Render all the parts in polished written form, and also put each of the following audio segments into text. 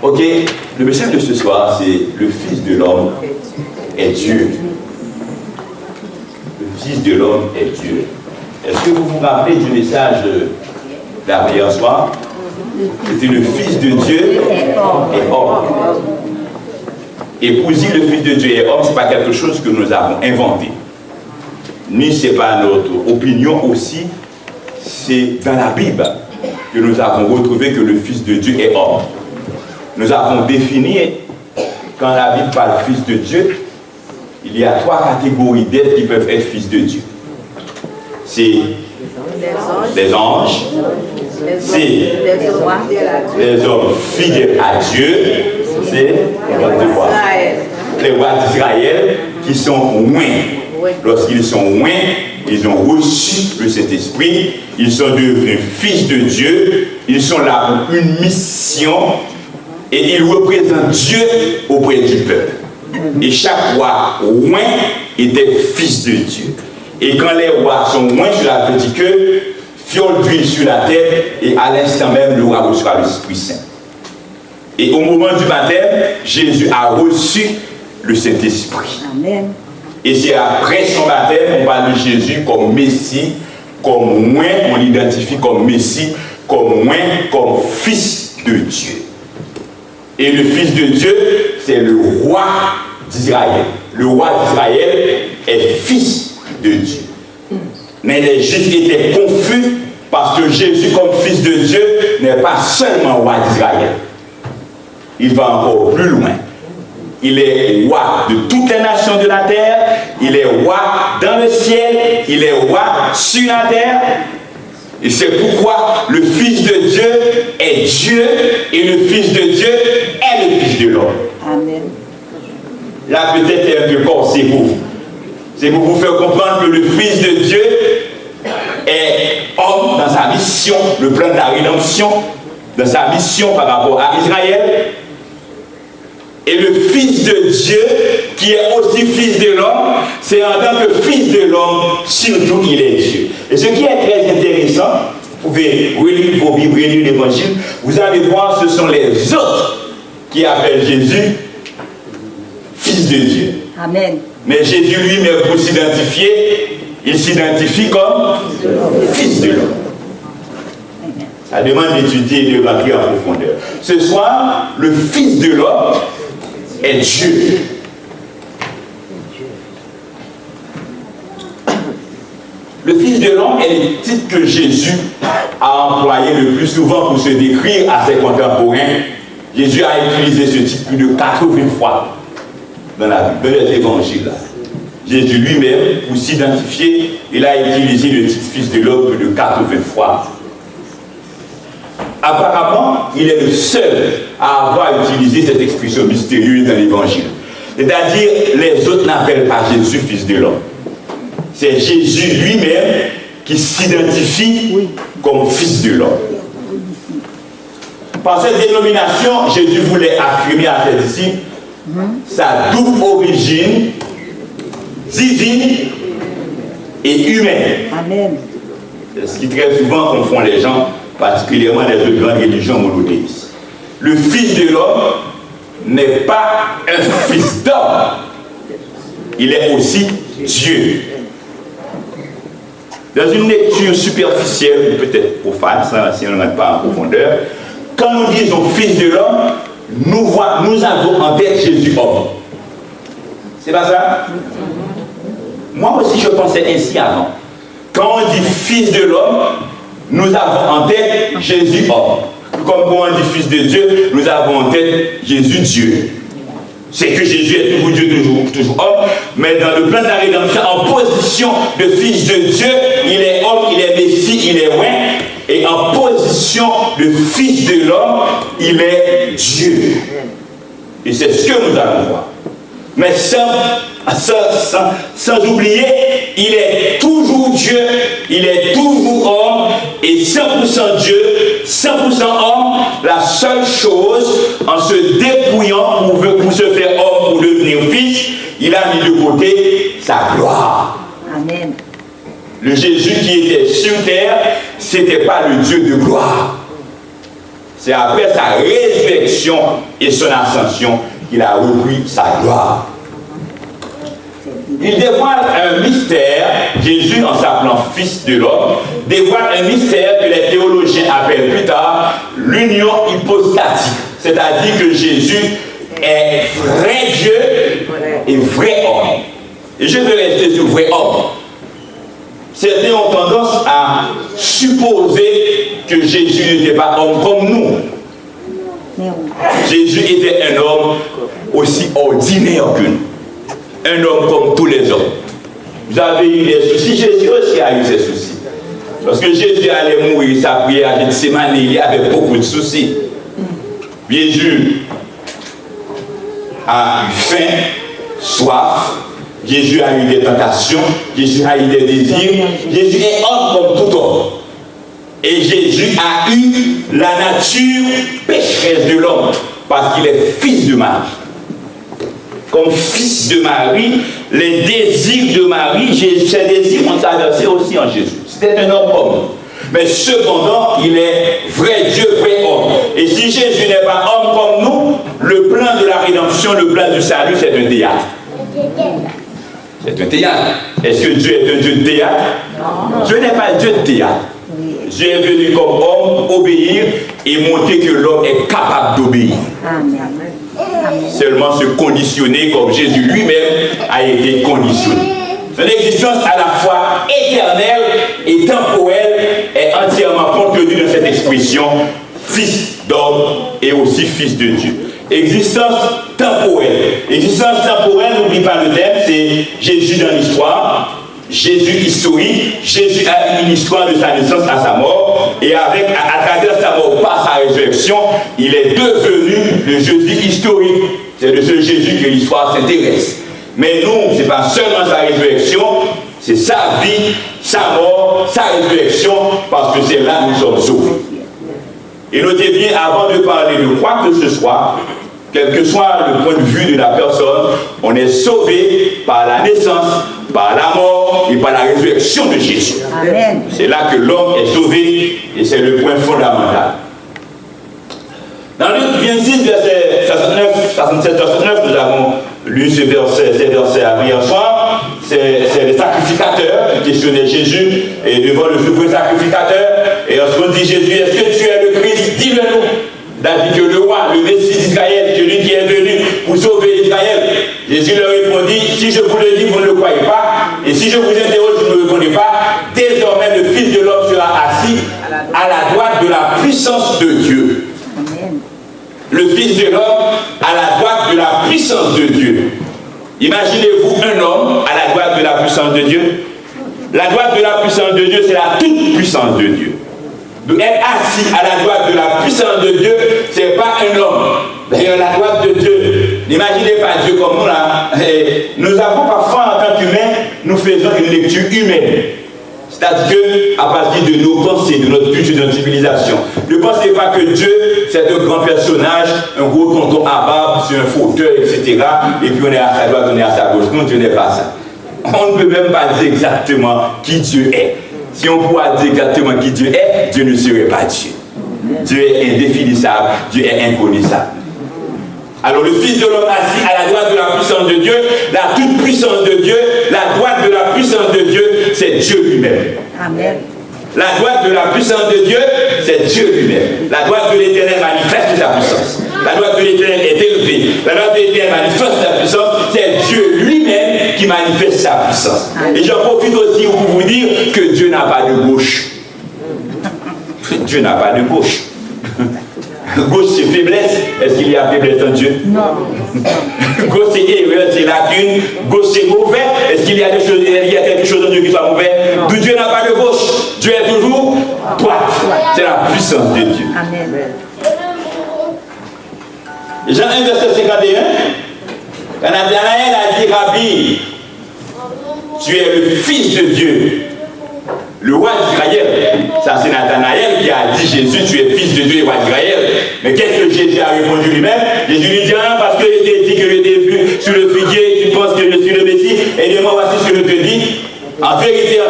Ok, le message de ce soir, c'est le Fils de l'homme est Dieu. Le Fils de l'homme est Dieu. Est-ce que vous vous rappelez du message d'hier soir? C'était le Fils de Dieu et homme. Et pour dire le Fils de Dieu et homme, ce n'est pas quelque chose que nous avons inventé. Ni ce n'est pas notre opinion aussi. C'est dans la Bible que nous avons retrouvé que le Fils de Dieu est homme. Nous avons défini, quand la Bible parle Fils de Dieu, il y a 3 catégories d'êtres qui peuvent être Fils de Dieu. C'est les anges, c'est les hommes fidèles à Dieu, c'est les rois d'Israël qui sont loin. Lorsqu'ils sont loin, ils ont reçu le Saint-Esprit, ils sont devenus fils de Dieu, ils sont là pour une mission et ils représentent Dieu auprès du peuple. Et chaque roi loin était fils de Dieu. Et quand les rois sont loin, cela veut dire que fiole d'huile sur la tête et à l'instant même le roi reçoit l'Esprit Saint. Et au moment du baptême, Jésus a reçu le Saint-Esprit. Amen. Et c'est après son baptême, on parle de Jésus comme Messie, comme moi, on l'identifie comme Messie, comme moi, comme Fils de Dieu. Et le Fils de Dieu, c'est le roi d'Israël. Le roi d'Israël est Fils de Dieu. Mais les Juifs étaient confus parce que Jésus, comme Fils de Dieu, n'est pas seulement roi d'Israël. Il va encore plus loin. Il est roi de toutes les nations de la terre. Il est roi dans le ciel. Il est roi sur la terre. Et c'est pourquoi le Fils de Dieu est Dieu et le Fils de Dieu est le Fils de l'homme. Amen. Là, peut-être c'est un peu corsé pour vous. C'est pour vous faire comprendre que le Fils de Dieu est homme dans sa mission, le plan de la rédemption, dans sa mission par rapport à Israël. Et le Fils de Dieu, qui est aussi Fils de l'homme, c'est en tant que Fils de l'homme, surtout il est Dieu. Et ce qui est très intéressant, vous pouvez relire vos Bibles, relire l'Évangile, vous allez voir, ce sont les autres qui appellent Jésus Fils de Dieu. Amen. Mais Jésus lui-même, pour s'identifier, il s'identifie comme Fils de l'homme. Ça demande d'étudier et de rentrer en profondeur. Ce soir, le Fils de l'homme est Dieu. Le Fils de l'homme est le titre que Jésus a employé le plus souvent pour se décrire à ses contemporains. Jésus a utilisé ce titre plus de 80 fois dans les évangiles. Jésus lui-même, pour s'identifier, il a utilisé le titre Fils de l'homme plus de 80 fois. Apparemment, il est le seul à avoir utilisé cette expression mystérieuse dans l'Évangile. C'est-à-dire, les autres n'appellent pas Jésus Fils de l'homme. C'est Jésus lui-même qui s'identifie comme Fils de l'homme. Par cette dénomination, Jésus voulait affirmer à ses disciples sa double origine divine et humaine. Amen. Ce qui très souvent confond les gens, particulièrement les autres grandes religions monothéistes. Le Fils de l'homme n'est pas un fils d'homme. Il est aussi Dieu. Dans une lecture superficielle, ou peut-être profane, si on n'en a pas en profondeur, quand nous disons Fils de l'homme, nous avons en tête Jésus homme. C'est pas ça? Moi aussi je pensais ainsi avant. Quand on dit Fils de l'homme, nous avons en tête Jésus homme. Comme quand on dit Fils de Dieu, nous avons en tête Jésus Dieu. C'est que Jésus est toujours Dieu, toujours homme, mais dans le plan de la rédemption, en position de Fils de Dieu, il est homme, il est Messie, il est roi, et en position de Fils de l'homme, il est Dieu. Et c'est ce que nous allons voir. Mais sans oublier, il est toujours Dieu, il est toujours homme, et 100% Dieu, 100% homme. La seule chose, en se dépouillant pour se faire homme, pour devenir fils, il a mis de côté sa gloire. Amen. Le Jésus qui était sur terre, ce n'était pas le Dieu de gloire. C'est après sa résurrection et son ascension qu'il a repris sa gloire. Il dévoile un mystère, Jésus en s'appelant Fils de l'homme, dévoile un mystère que les théologiens appellent plus tard l'union hypostatique. C'est-à-dire que Jésus est vrai Dieu et vrai homme. Et je veux rester sur vrai homme. Certains ont tendance à supposer que Jésus n'était pas homme comme nous. Jésus était un homme aussi ordinaire que nous. Un homme comme tous les hommes. Vous avez eu des soucis, Jésus aussi a eu ses soucis. Parce que Jésus allait mourir, sa prière à Gethsémani, il y avait beaucoup de soucis. Jésus a eu faim, soif, Jésus a eu des tentations, Jésus a eu des désirs, Jésus est homme comme tout homme. Et Jésus a eu la nature pécheresse de l'homme, parce qu'il est fils de Marie. Comme fils de Marie, les désirs de Marie, ces désirs ont traversé aussi en Jésus. C'était un homme. Mais cependant, il est vrai Dieu, vrai homme. Et si Jésus n'est pas homme comme nous, le plan de la rédemption, le plan du salut, c'est un théâtre. C'est un théâtre. Est-ce que Dieu est un Dieu de théâtre? Non. Dieu n'est pas un Dieu de théâtre. Dieu est venu comme homme obéir et montrer que l'homme est capable d'obéir. Seulement se conditionner comme Jésus lui-même a été conditionné. Son existence à la fois éternelle et temporelle est entièrement contenue dans cette expression fils d'homme et aussi fils de Dieu. Existence temporelle. Existence temporelle, n'oublie pas le thème, c'est Jésus dans l'histoire. Jésus historique, Jésus a une histoire de sa naissance à sa mort, et à travers sa mort par sa résurrection, il est devenu le Jésus historique. C'est de ce Jésus que l'histoire s'intéresse. Mais nous, ce n'est pas seulement sa résurrection, c'est sa vie, sa mort, sa résurrection, parce que c'est là que nous sommes sauvés. Et notez bien, avant de parler de quoi que ce soit, quel que soit le point de vue de la personne, on est sauvé par la naissance, par la mort et par la résurrection de Jésus. C'est là que l'homme est sauvé et c'est le point fondamental. Dans Luc 26, verset 67-69, nous avons lu ces versets à hier soir. C'est les sacrificateurs qui questionnaient Jésus et devant le suprême sacrificateur. Et lorsqu'on dit Jésus, est-ce que tu es le Christ? Dis-le-nous. David que le roi, le Messie d'Israël, celui qui est venu pour sauver Israël. Jésus leur répondit, si je vous le dis, vous ne le croyez pas, et si je vous interroge, vous ne me répondez pas, désormais le Fils de l'homme sera assis à la droite de la puissance de Dieu. Amen. Le Fils de l'homme à la droite de la puissance de Dieu. Imaginez-vous un homme à la droite de la puissance de Dieu. La droite de la puissance de Dieu, c'est la toute puissance de Dieu. Être assis à la droite de la puissance de Dieu, ce n'est pas un homme. D'ailleurs, la droite de Dieu, n'imaginez pas Dieu comme nous là. Nous avons parfois, en tant qu'humains, nous faisons une lecture humaine. C'est-à-dire qu'à partir de nos pensées, de notre culture, de notre civilisation, ne pensez pas que Dieu, c'est un grand personnage, un gros tonton à barbe, sur un fauteuil, etc. Et puis on est à sa droite, on est à sa gauche. Non, Dieu n'est pas ça. On ne peut même pas dire exactement qui Dieu est. Si on pourrait dire exactement qui Dieu est, Dieu ne serait pas Dieu. Dieu est indéfinissable, Dieu est inconnaissable. Alors le Fils de l'homme assis à la droite de la puissance de Dieu, la toute puissance de Dieu, la droite de la puissance de Dieu, c'est Dieu lui-même. Amen. La droite de la puissance de Dieu, c'est Dieu lui-même. La droite de l'Éternel manifeste sa puissance. La droite de l'Éternel est élevée. La droite de l'Éternel manifeste sa puissance. C'est Dieu lui-même qui manifeste sa puissance. Et j'en profite aussi pour vous dire que Dieu n'a pas de gauche. Dieu n'a pas de gauche. Gauche c'est faiblesse. Est-ce qu'il y a faiblesse en Dieu? Non. Gauche c'est erreur, c'est lacune. Gauche c'est mauvais. Est-ce qu'il y a quelque chose en Dieu qui soit mauvais? Non. Dieu n'a pas de gauche. Dieu est toujours droite. C'est la puissance de Dieu. Amen. Jean 1, verset 51. Quand Nathanaël a dit, Rabbi, tu es le Fils de Dieu, le roi d'Israël. Ça, c'est Nathanaël qui a dit, Jésus, tu es Fils de Dieu et roi d'Israël. Mais qu'est-ce que Jésus a répondu lui-même? Jésus lui dit, ah, parce que je t'ai dit que je t'ai vu sur le figuier, tu penses que je suis le Messie, et de moi, voici ce que je te dis. En vérité,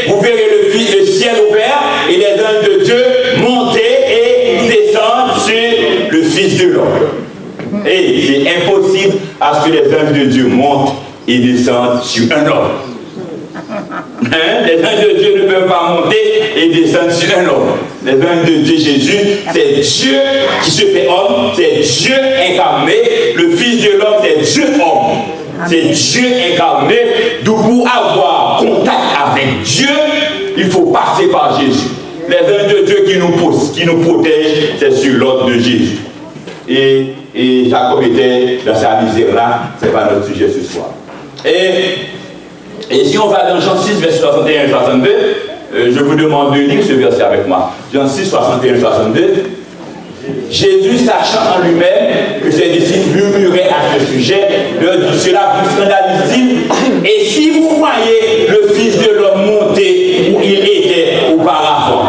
vous verrez le ciel ouvert et les anges de Dieu monter et descendre Fils de l'homme. Et c'est impossible à ce que les anges de Dieu montent et descendent sur un homme. Les anges de Dieu ne peuvent pas monter et descendre sur un homme. Les anges de Dieu, Jésus, c'est Dieu qui se fait homme, c'est Dieu incarné. Le Fils de l'homme, c'est Dieu homme. C'est Dieu incarné. Donc pour avoir contact avec Dieu, il faut passer par Jésus. Les anges de Dieu qui nous protègent, c'est sur l'ordre de Jésus. Et Jacob était dans sa misère là, ce n'est pas notre sujet ce soir. Et si on va dans Jean 6, verset 61 et 62, je vous demande de lire ce verset avec moi. Jean 6, 61 et 62. Jésus, sachant en lui-même que ses disciples murmuraient à ce sujet, leur dit: cela vous scandalise-t-il? Et si vous voyez le Fils de l'homme monter où il était auparavant.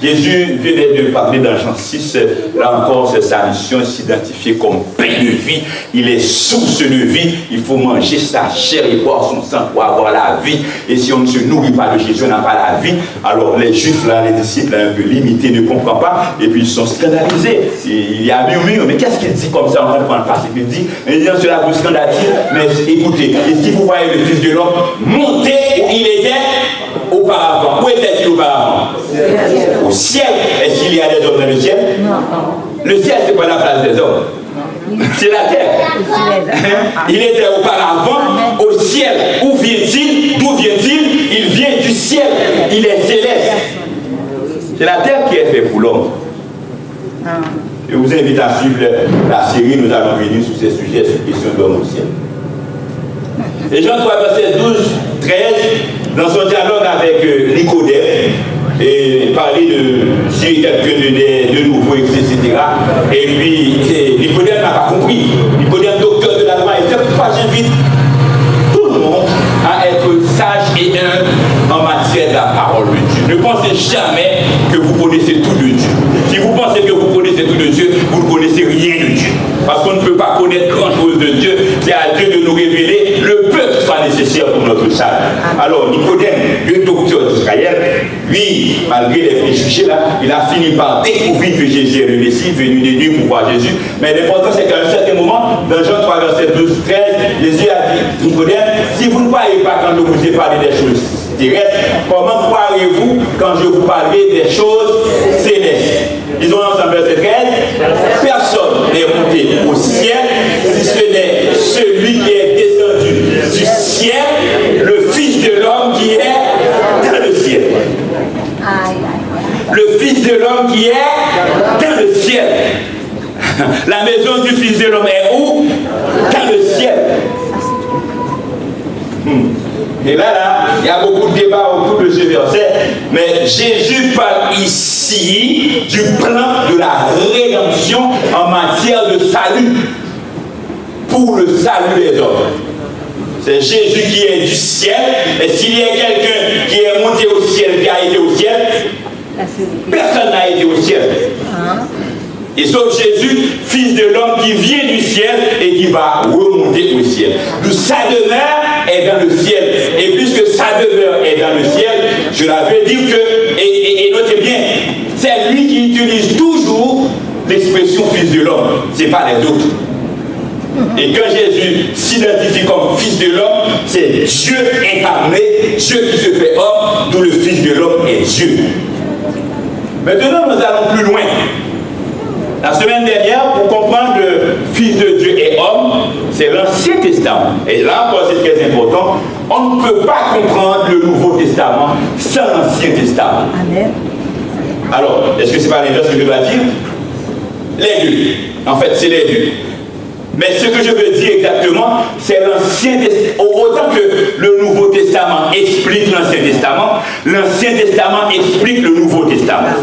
Jésus venait de parler dans Jean 6, là encore c'est sa mission, s'identifier comme pain de vie. Il est source de vie, il faut manger sa chair et boire son sang pour avoir la vie. Et si on ne se nourrit pas de Jésus, on n'a pas la vie. Alors les Juifs, là, les disciples, là, un peu limités, ne comprennent pas, et puis ils sont scandalisés. Il y a murmure, mais qu'est-ce qu'il dit comme ça? On comprend pas ce qu'il dit. Il dit: cela vous scandalise, mais écoutez, et si vous voyez le Fils de l'homme monter où il était auparavant. Où était-il auparavant? Au ciel. Est-ce qu'il y a des hommes dans le ciel? Non. Le ciel, c'est pas la place des hommes. C'est la terre. Il était auparavant au ciel. Où vient-il? D'où vient-il? Il vient du ciel. Il est céleste. C'est la terre qui est faite pour l'homme. Je vous invite à suivre la série. Nous allons venir sur ces sujets, sur la question de l'homme au ciel. Et Jean 3, verset 12, 13, dans son dialogue avec Nicodème, et parler de si quelqu'un de nouveau, etc. Et puis, Nicodème n'a pas compris. Nicodème, docteur de la loi, et c'est pourquoi j'invite tout le monde à être sage et humble en matière de la parole de Dieu. Ne pensez jamais que vous connaissez tout de Dieu. Si vous pensez que vous connaissez tout de Dieu, vous ne connaissez rien de Dieu. Parce qu'on ne peut pas connaître grand-chose de Dieu. C'est à Dieu de nous révéler le peu qui soit nécessaire pour notre salut. Alors, Nicodème, le docteur d'Israël, lui, malgré les préjugés là, il a fini par découvrir que Jésus est le Messie, venu des nues pour voir Jésus. Mais l'important, c'est qu'à un certain moment, dans Jean 3, verset 12, 13, Jésus a dit: Nicodème, si vous ne croyez pas quand je vous ai parlé des choses terrestres, comment croirez-vous quand je vous parlerai des choses célestes? Disons ensemble, verset 13. Personne n'est monté au ciel si ce n'est celui qui est descendu du ciel, le Fils de l'homme qui est dans le ciel. Le Fils de l'homme qui est dans le ciel. La maison du Fils de l'homme est où? Dans le ciel. Et là, il y a beaucoup de débats autour de ce verset, mais Jésus parle ici du plan de la rédemption en matière de salut, pour le salut des hommes. C'est Jésus qui est du ciel, et s'il y a quelqu'un qui est monté au ciel, qui a été au ciel, personne n'a été au ciel. Et sauf Jésus, Fils de l'homme qui vient du ciel et qui va remonter au ciel. D'où sa demeure est dans le ciel. Et puisque sa demeure est dans le ciel, je l'avais dit que, et notez bien, c'est lui qui utilise toujours l'expression Fils de l'homme, ce n'est pas les autres. Et quand Jésus s'identifie comme Fils de l'homme, c'est Dieu incarné, Dieu qui se fait homme, d'où le Fils de l'homme est Dieu. Maintenant, nous allons plus loin. La semaine dernière, pour comprendre le Fils de Dieu et homme, c'est l'Ancien Testament. Et là encore, c'est très important. On ne peut pas comprendre le Nouveau Testament sans l'Ancien Testament. Amen. Alors, est-ce que c'est pas l'inverse que je dois dire? Les deux. En fait, c'est les deux. Mais ce que je veux dire exactement, c'est l'Ancien Testament. Autant que le Nouveau Testament explique l'Ancien Testament explique le Nouveau Testament.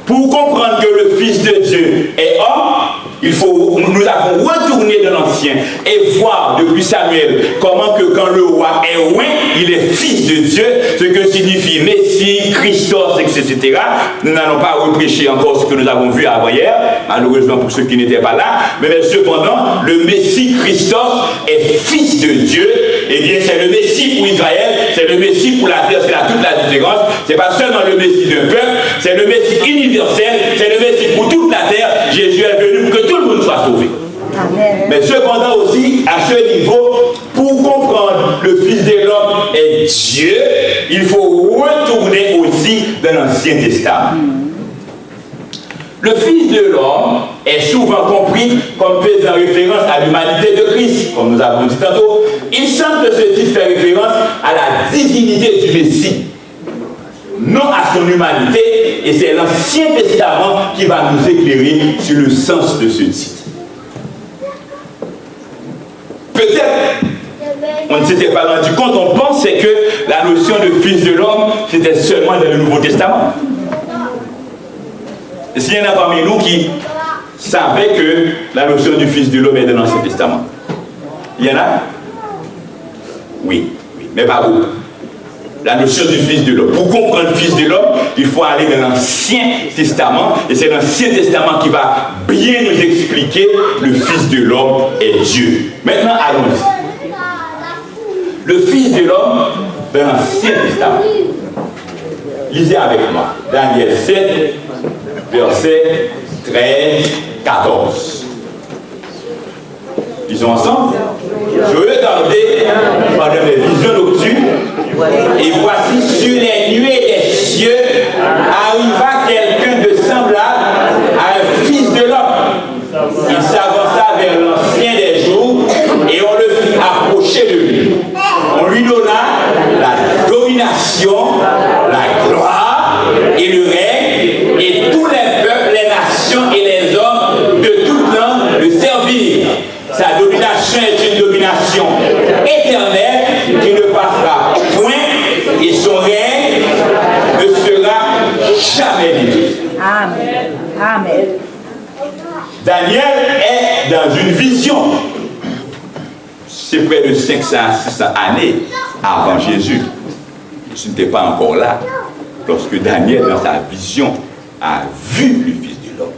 Pour comprendre que le Fils de Dieu est homme, nous avons retourné dans l'Ancien et voir depuis Samuel comment que quand le roi est loin, il est Fils de Dieu, ce que signifie Messie, Christos, etc. Nous n'allons pas reprêcher encore ce que nous avons vu avant hier, malheureusement pour ceux qui n'étaient pas là, mais cependant, le Messie, Christos, est Fils de Dieu. Eh bien, c'est le Messie pour Israël, c'est le Messie pour la terre, c'est là toute la différence. Ce n'est pas seulement le Messie d'un peuple, c'est le Messie universel, c'est le Messie pour toute la terre. Jésus est venu pour que tout le monde soit sauvé. Amen. Mais cependant aussi, à ce niveau, pour comprendre le Fils de l'homme est Dieu, il faut retourner aussi dans l'Ancien Testament. Le Fils de l'homme est souvent compris comme faisant référence à l'humanité de Christ, comme nous avons dit tantôt. Il semble que ce titre fait référence à la divinité du Messie, non à son humanité, et c'est l'Ancien Testament qui va nous éclairer sur le sens de ce titre. Peut-être, on ne s'était pas rendu compte, on pensait que la notion de Fils de l'homme, c'était seulement dans le Nouveau Testament. S'il y en a parmi nous qui savaient que la notion du Fils de l'homme est dans l'Ancien Testament. Il y en a? Oui, mais pas beaucoup. La notion du Fils de l'homme. Pour comprendre le Fils de l'homme, il faut aller dans l'Ancien Testament. Et c'est l'Ancien Testament qui va bien nous expliquer le Fils de l'homme est Dieu. Maintenant, allons-y. Le Fils de l'homme dans l'Ancien Testament. Lisez avec moi. Daniel 7, versets 13, 14. Lisons ensemble. Je regardais pendant mes visions nocturnes, et voici sur les nuées des cieux arriva quelqu'un de semblable à un fils de l'homme. Il s'avança vers l'ancien des jours, et on le fit approcher de lui. On lui donna la domination, la gloire et le règne, et tous les peuples, les nations et les hommes de toute langue le servirent. Sa domination est une domination éternelle qui ne passera point, et son règne ne sera jamais détruit. Amen. Amen. Daniel est dans une vision. C'est près de 500 à 600 années avant Jésus. Je n'étais pas encore là lorsque Daniel, dans sa vision, a vu le Fils de l'homme.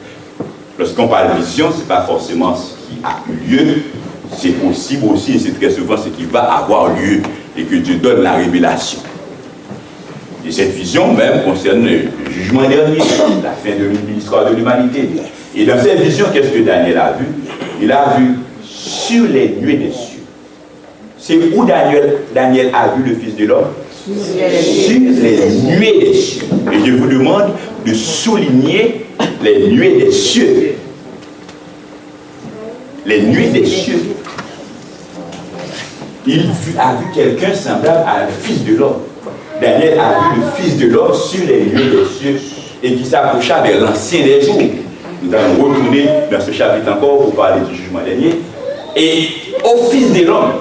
Lorsqu'on parle de vision, ce n'est pas forcément ce qui a eu lieu, c'est possible aussi, et c'est très souvent ce qui va avoir lieu, et que Dieu donne la révélation. Et cette vision même concerne le jugement dernier, la fin de l'histoire de l'humanité. Et dans cette vision, qu'est-ce que Daniel a vu? Il a vu sur les nuées des cieux. C'est où Daniel a vu le Fils de l'homme? Sur les nuées des cieux. Et je vous demande de souligner les nuées des cieux. Les nuées des cieux. Il a vu quelqu'un semblable à un fils de l'homme. Daniel a vu le Fils de l'homme sur les nuées des cieux et qui s'approcha vers l'ancien des jours. Nous allons retourner dans ce chapitre encore pour parler du jugement dernier. Et au Fils de l'homme,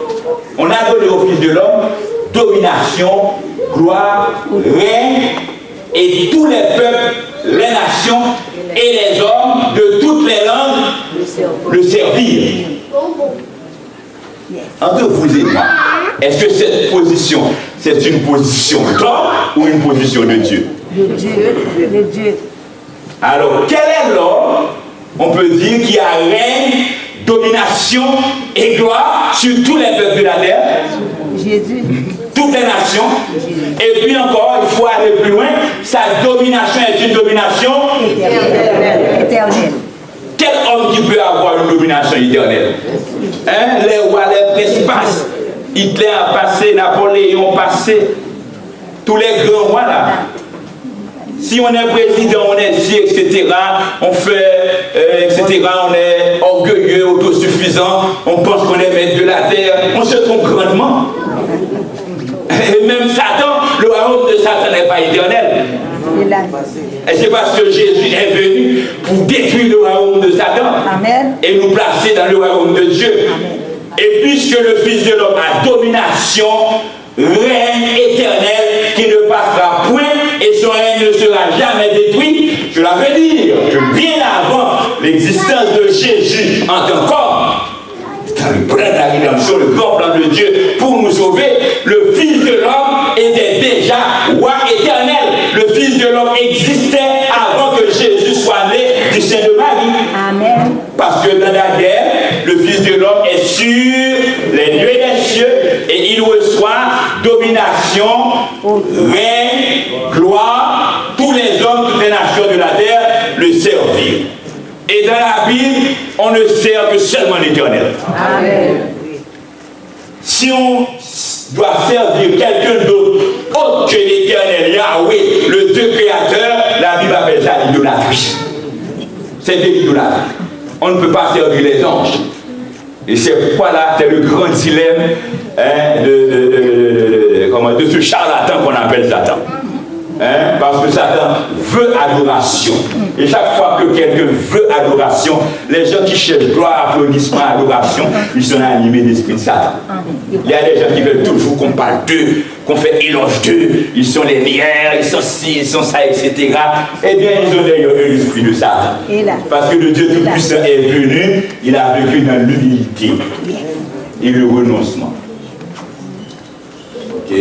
on a donné au Fils de l'homme domination, gloire, règne, et tous les peuples, les nations et les hommes de toutes les langues le servir. Entre vous et moi, est-ce que cette position, c'est une position d'homme ou une position de Dieu? De Dieu. Alors, quel est l'homme, on peut dire, qui a règne, domination et gloire sur tous les peuples de la terre? Jésus. Toutes les nations. Et puis encore, il faut aller plus loin, sa domination est une domination éternelle. Quel homme qui peut avoir une domination éternelle? Les rois, les princes passent. Hitler a passé, Napoléon a passé. Tous les grands rois là. Si on est président, on est fier, etc., on fait, etc., on est orgueilleux, autosuffisant, on pense qu'on est maître de la terre, on se trompe grandement. Et même Satan, le royaume de Satan n'est pas éternel. Et c'est parce que Jésus est venu pour détruire le royaume de Satan. Amen. Et nous placer dans le royaume de Dieu. Amen. Et puisque le Fils de l'homme a domination, règne éternel qui ne passera point et son règne ne sera jamais détruit, je l'avais dire que bien avant l'existence de Jésus en tant qu'homme, dans le plan de la rédemption, le grand plan de Dieu pour nous sauver, le Fils de l'homme était déjà roi éternel. Le Fils de l'homme existait avant que Jésus soit né du sein de Marie. Amen. Parce que dans la guerre, le Fils de l'homme est sur les nuées des cieux et il reçoit domination, règne, gloire Bible, on ne sert que seulement l'Éternel. Si on doit servir quelqu'un d'autre, autre que l'Éternel, Yahweh, le Dieu créateur, la Bible appelle ça l'idolâtrie. C'est de l'idolâtrie. On ne peut pas servir les anges. Et c'est pourquoi là, c'est le grand dilemme de ce charlatan qu'on appelle Satan. Parce que Satan veut adoration. Et chaque fois que quelqu'un veut adoration, les gens qui cherchent gloire, applaudissement, adoration, ils sont animés d'esprit de Satan. Il y a des gens qui veulent toujours qu'on parle d'eux, qu'on fait éloge d'eux, ils sont les meilleurs, ils sont ci, ils sont ça, etc. Eh bien, ils ont d'ailleurs l'esprit de Satan. Parce que le Dieu Tout-Puissant est venu, il a vécu dans l'humilité et le renoncement. Ok?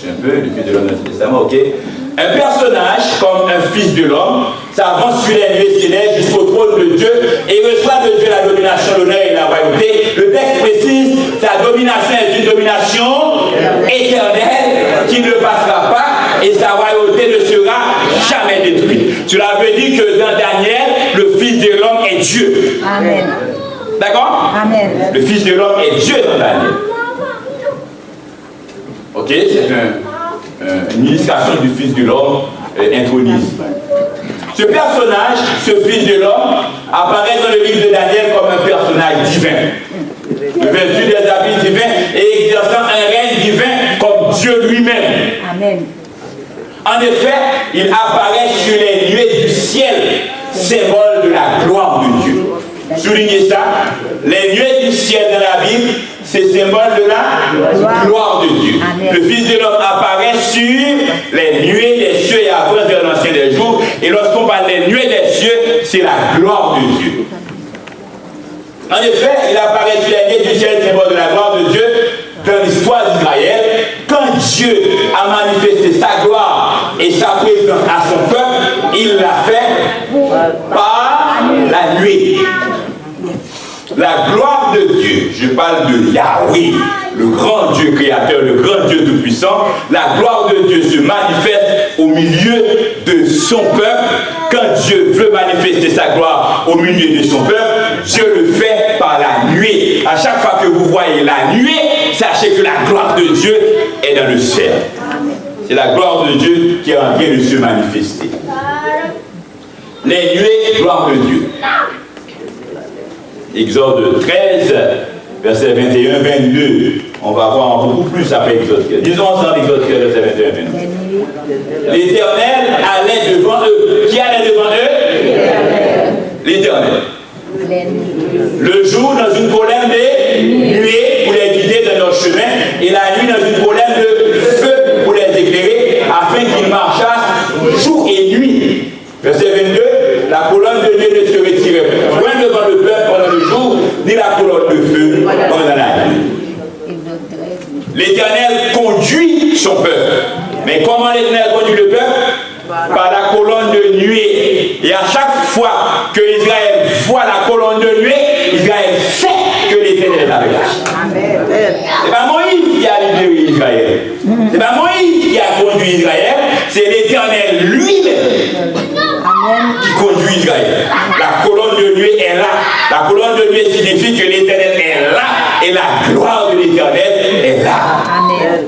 Un peu, le fils de l'homme dans le Testament, ok. Un personnage comme un fils de l'homme s'avance sur les nuées célestes jusqu'au trône de Dieu et reçoit de Dieu la domination, l'honneur et la royauté. Le texte précise, sa domination est une domination éternelle qui ne passera pas et sa royauté ne sera jamais détruite. Cela veut dire que dans Daniel, le fils de l'homme est Dieu. Amen. D'accord? Amen. Le fils de l'homme est Dieu dans Daniel. Ok, c'est une illustration du Fils de l'homme intronisé. Ce personnage, ce Fils de l'homme, apparaît dans le livre de Daniel comme un personnage divin, revêtu des habits divins et exerçant un règne divin comme Dieu lui-même. Amen. En effet, il apparaît sur les nuées du ciel, symbole de la gloire de Dieu. Soulignez ça, les nuées du ciel dans la Bible, c'est symbole de la gloire de Dieu. Amen. Le Fils de l'homme apparaît sur les nuées des cieux et avant de l'ancien des jours. Et lorsqu'on parle des nuées des cieux, c'est la gloire de Dieu. En effet, il apparaît sur les nuées du ciel, symbole de la gloire de Dieu, dans l'histoire d'Israël. Quand Dieu a manifesté sa gloire et sa présence à son peuple, il l'a fait par la nuée. La gloire de Dieu, je parle de Yahweh, le grand Dieu créateur, le grand Dieu tout-puissant. La gloire de Dieu se manifeste au milieu de son peuple. Quand Dieu veut manifester sa gloire au milieu de son peuple, Dieu le fait par la nuée. À chaque fois que vous voyez la nuée, sachez que la gloire de Dieu est dans le ciel. C'est la gloire de Dieu qui est en train de se manifester. Les nuées, gloire de Dieu. Exode 13, verset 21-22. On va voir beaucoup plus après Exode 13. Disons ensemble Exode 13, verset 21-22. L'Éternel allait devant eux. Qui allait devant eux? L'Éternel. Le jour dans une colonne de nuée pour les guider dans leur chemin, et la nuit dans une colonne de feu pour les éclairer, afin qu'ils marchassent jour et nuit. Verset 22. La colonne de nuée ne se retirait point devant le peuple pendant le jour, ni la colonne de feu pendant la nuit. L'Éternel conduit son peuple. Mais comment l'Éternel conduit le peuple? Par la colonne de nuée. Et à chaque fois que Israël voit la colonne de nuée, Israël sait que l'Éternel est avec lui. C'est pas Moïse qui a libéré Israël. C'est pas Moïse qui a conduit Israël, c'est l'Éternel lui-même qui conduit Israël. La colonne de nuée est là. La colonne de nuée signifie que l'Éternel est là et la gloire de l'Éternel est là. Amen.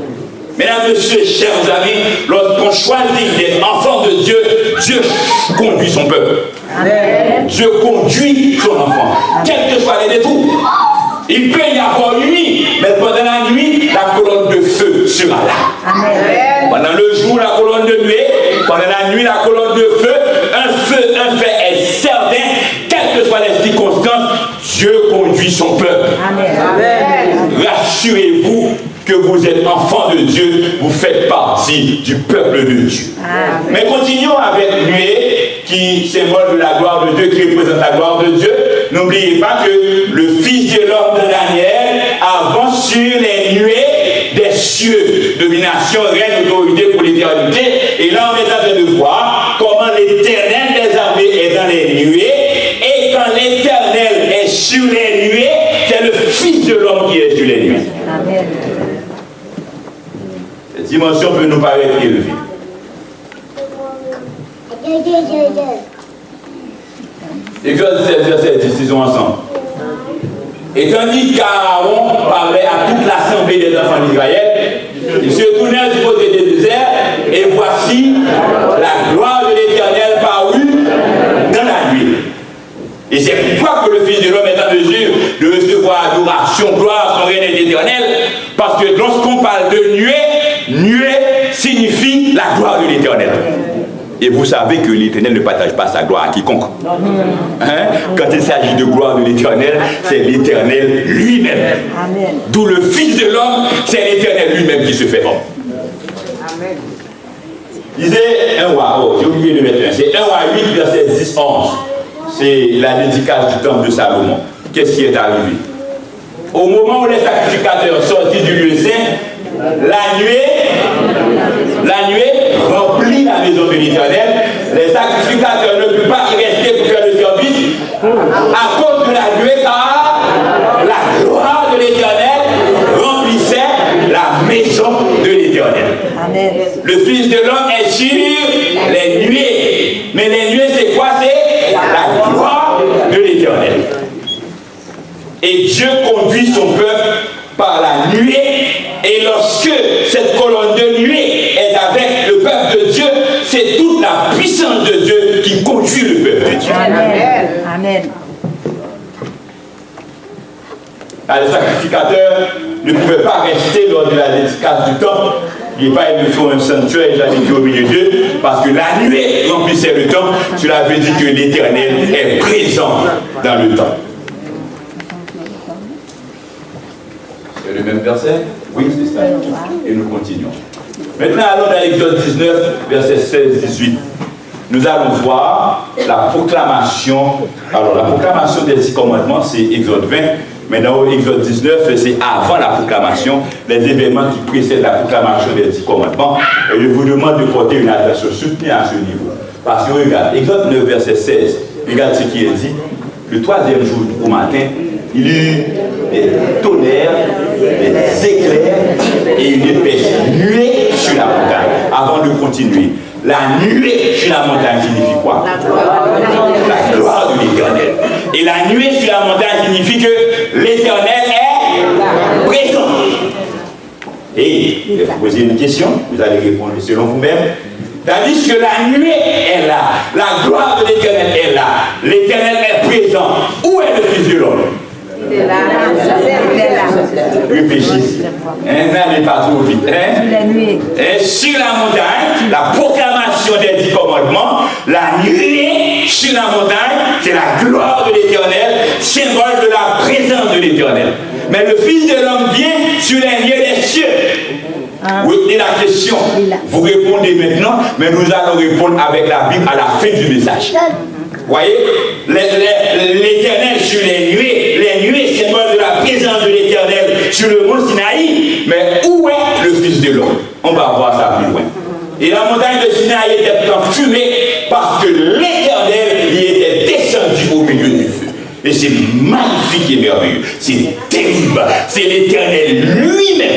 Mesdames, messieurs, chers amis, lorsqu'on choisit d'être enfant de Dieu, Dieu conduit son peuple. Amen. Dieu conduit son enfant, quel que soit les détours. Il peut y avoir une nuit, mais pendant la nuit, la colonne de feu sera là. Amen. Pendant le jour, la colonne de nuée, pendant la nuit, la colonne de feu, un fait est certain, quelles que soient les circonstances, Dieu conduit son peuple. Amen. Rassurez-vous que vous êtes enfant de Dieu, vous faites partie du peuple de Dieu. Amen. Mais continuons avec nuée, qui symbole de la gloire de Dieu, qui représente la gloire de Dieu. N'oubliez pas que le Fils de l'homme de Daniel avance sur les nuées des cieux. Domination, règne, autorité pour l'éternité. Et là, on est en train de voir comment l'Éternel des armées est dans les nuées. Et quand l'Éternel est sur les nuées, c'est le Fils de l'homme qui est sur les nuées. Amen. Cette dimension peut nous paraître élevée. Exode 17, verset 10, disons ensemble. Et tandis qu'Aaron parlait à toute l'assemblée des enfants d'Israël, ils se tournèrent du côté du désert, et voici la gloire de l'Éternel parut dans la nuée. Et c'est pourquoi que le Fils de l'homme est en mesure de recevoir adoration, gloire, son règne éternel, parce que lorsqu'on parle de nuée signifie la gloire de l'Éternel. Et vous savez que l'Éternel ne partage pas sa gloire à quiconque. Hein? Quand il s'agit de gloire de l'Éternel, c'est l'Éternel lui-même. D'où le Fils de l'homme, c'est l'Éternel lui-même qui se fait homme. Amen. Lisez 1 roi, j'ai oublié de mettre un, c'est 1 roi 8, verset 10-11. C'est la dédicace du temple de Salomon. Qu'est-ce qui est arrivé? Au moment où les sacrificateurs sortis du lieu saint, la nuée remplit la maison de l'Éternel. Les sacrificateurs ne peuvent pas y rester pour faire le service à cause de la nuée, car la gloire de l'Éternel remplissait la maison de l'Éternel. Le Fils de l'homme est sur les nuées. Mais les nuées, c'est quoi? C'est la gloire de l'Éternel. Et Dieu conduit son peuple par la nuée. Et lorsque cette colonne de nuée est avec le peuple de Dieu, c'est toute la puissance de Dieu qui conduit le peuple de Dieu. Amen. Amen. Les sacrificateurs ne pouvaient pas rester lors de la dédicace du temple. Il n'y a pas eu un sanctuaire, j'en ai dit au milieu d'eux, parce que la nuée remplissait le temple. Cela veut dire que l'Éternel est présent dans le temple. C'est le même verset? Oui, c'est ça. Et nous continuons. Maintenant, allons dans Exode 19, verset 16-18. Nous allons voir la proclamation. Alors, la proclamation des 10 commandements, c'est Exode 20. Maintenant, Exode 19, c'est avant la proclamation, les événements qui précèdent la proclamation des 10 commandements. Et je vous demande de porter une attention soutenue à ce niveau. Parce que regarde, Exode 9, verset 16, regarde ce qui est dit. Le 3e jour au matin, il y eut des tonnerres, des éclairs et une épaisse nuée sur la montagne. Avant de continuer, la nuée sur la montagne signifie quoi? La gloire de l'Éternel. Et la nuée sur la montagne signifie que l'Éternel est présent. Et je vais vous poser une question, vous allez répondre selon vous-même. Tandis que la nuée est là, la gloire de l'Éternel est là, l'Éternel est présent. Où est le Fils de l'homme? Réfléchissez. N'allez pas trop vite. Et sur la montagne, la proclamation des 10 commandements, la nuée sur la montagne, c'est la gloire de l'Éternel, symbole de la présence de l'Éternel. Mais le Fils de l'homme vient sur les lieux des cieux. Oui, et la question, vous répondez maintenant, mais nous allons répondre avec la Bible à la fin du message. Vous voyez, l'Éternel sur les nuées, symbole de la présence de l'Éternel sur le mont Sinaï. Mais où est le Fils de l'homme? On va voir ça plus loin. Et la montagne de Sinaï était en fumée parce que l'Éternel y était descendu au milieu du feu. Et c'est magnifique et merveilleux. C'est terrible. C'est l'Éternel lui-même.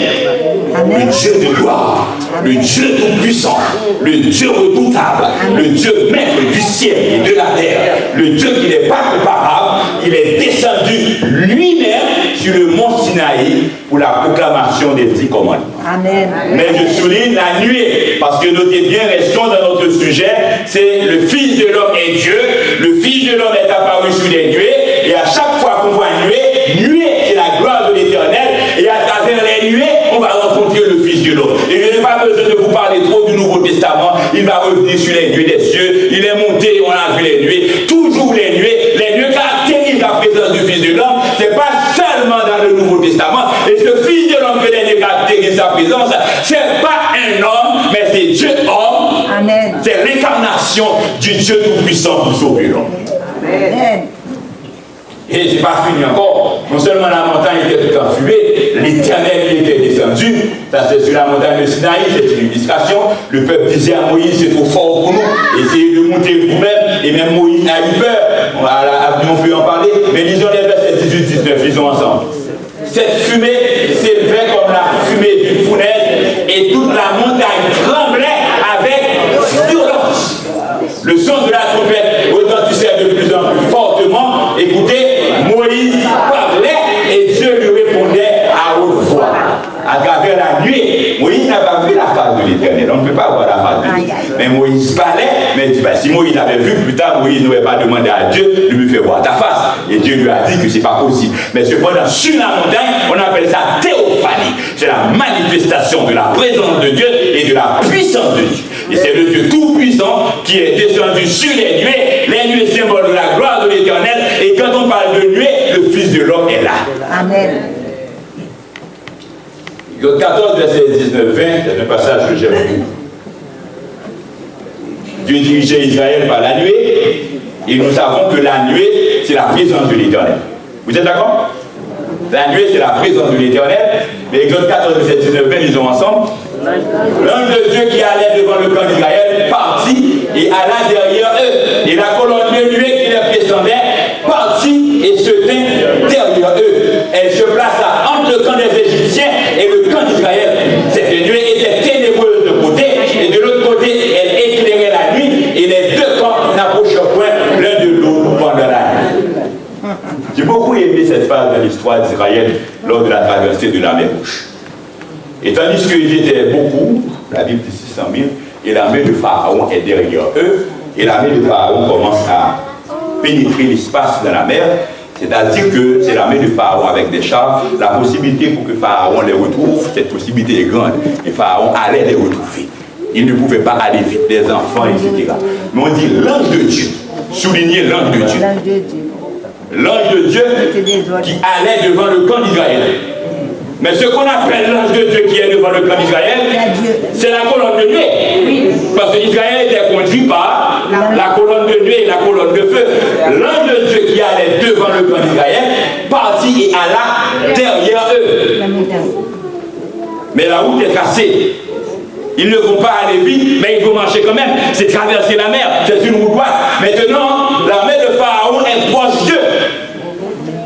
Le Dieu de gloire. Le Dieu tout-puissant. Le Dieu redoutable. Le Dieu maître du ciel et de la terre. Le Dieu qui n'est pas comparable. Il est descendu lui-même sur le mont Sinaï pour la proclamation des 10 commandements. Amen. Mais je souligne la nuée. Parce que notez bien, restons dans notre sujet. C'est le Fils de l'homme est Dieu. Le Fils de l'homme est apparu sur les nuées. Et à chaque fois qu'on voit nuée, c'est la gloire de l'Éternel. Et à travers les nuées, on va rencontrer le Fils de l'homme. Et je n'ai pas besoin de vous parler trop du Nouveau Testament. Il va revenir sur les nuées des cieux. Il est monté, on a vu les nuées. Toujours les nuées caractérisent la présence du Fils de l'homme. Ce n'est pas seulement dans le Nouveau Testament. Et ce Fils de l'homme que les nuées caractérisent sa présence, ce n'est pas un homme, mais c'est Dieu homme. Amen. C'est l'incarnation du Dieu tout-puissant pour sauver l'homme. Amen. Et c'est pas fini encore. Non seulement la montagne était tout en fumée, l'Éternel était descendu. Ça c'est sur la montagne de Sinaï, c'est une illustration. Le peuple disait à Moïse, c'est trop fort pour nous. Essayez de monter vous-même. Et même Moïse a eu peur. On peut en parler. Mais lisons les versets 18-19, lisons ensemble. Cette fumée s'élevait comme la fumée d'une fournaise et toute la montagne tremblait avec violence. Le son de la trompette retentissait de plus en plus fortement Mais Moïse parlait, mais il dit, si Moïse avait vu plus tard, Moïse n'aurait pas demandé à Dieu de lui faire voir ta face. Et Dieu lui a dit que ce n'est pas possible. Mais cependant, sur la montagne, on appelle ça théophanie. C'est la manifestation de la présence de Dieu et de la puissance de Dieu. Et c'est le Dieu tout-puissant qui est descendu sur les nuées. Les nuées, symbole de la gloire de l'Éternel. Et quand on parle de nuées, le Fils de l'homme est là. Amen. Exode 14, verset 19-20, c'est un passage que j'aime beaucoup. Dieu dirigeait Israël par la nuée, et nous savons que la nuée, c'est la présence de l'Éternel. Vous êtes d'accord? La nuée, c'est la présence de l'Éternel. Mais Exode 14, verset 19-20, lisons ensemble. L'ange de Dieu qui allait devant le camp d'Israël partit et alla derrière eux. Et la colonne de nuée qui les descendait partit et se tint derrière eux. Elle se plaça entre le camp des Égyptiens et le camp d'Israël. Cette nuée était ténébreuse de côté, et de l'autre côté, elle éclairait la nuit, et les deux camps n'approchaient point l'un de l'autre pendant la nuit. J'ai beaucoup aimé cette phase de l'histoire d'Israël lors de la traversée de la mer Rouge. Et tandis qu'ils étaient beaucoup, la Bible dit 600 000, et l'armée de Pharaon est derrière eux, et l'armée de Pharaon commence à pénétrer l'espace de la mer, c'est-à-dire que c'est l'armée de Pharaon avec des chars, la possibilité pour que Pharaon les retrouve, cette possibilité est grande, et Pharaon allait les retrouver. Il ne pouvait pas aller vite, les enfants, etc. Mais on dit l'ange de Dieu, soulignez l'ange de Dieu. L'ange de Dieu qui allait devant le camp d'Israël. Mais ce qu'on appelle l'ange de Dieu qui est devant le camp d'Israël, c'est la colonne de nuée. Parce qu'Israël était conduit par la colonne de nuée et la colonne de feu. L'ange de Dieu qui allait devant le camp d'Israël partit et alla derrière eux. Mais la route est tracée. Ils ne vont pas aller vite, mais ils vont marcher quand même. C'est traverser la mer, c'est une route droite. Maintenant, l'armée de Pharaon est proche d'eux.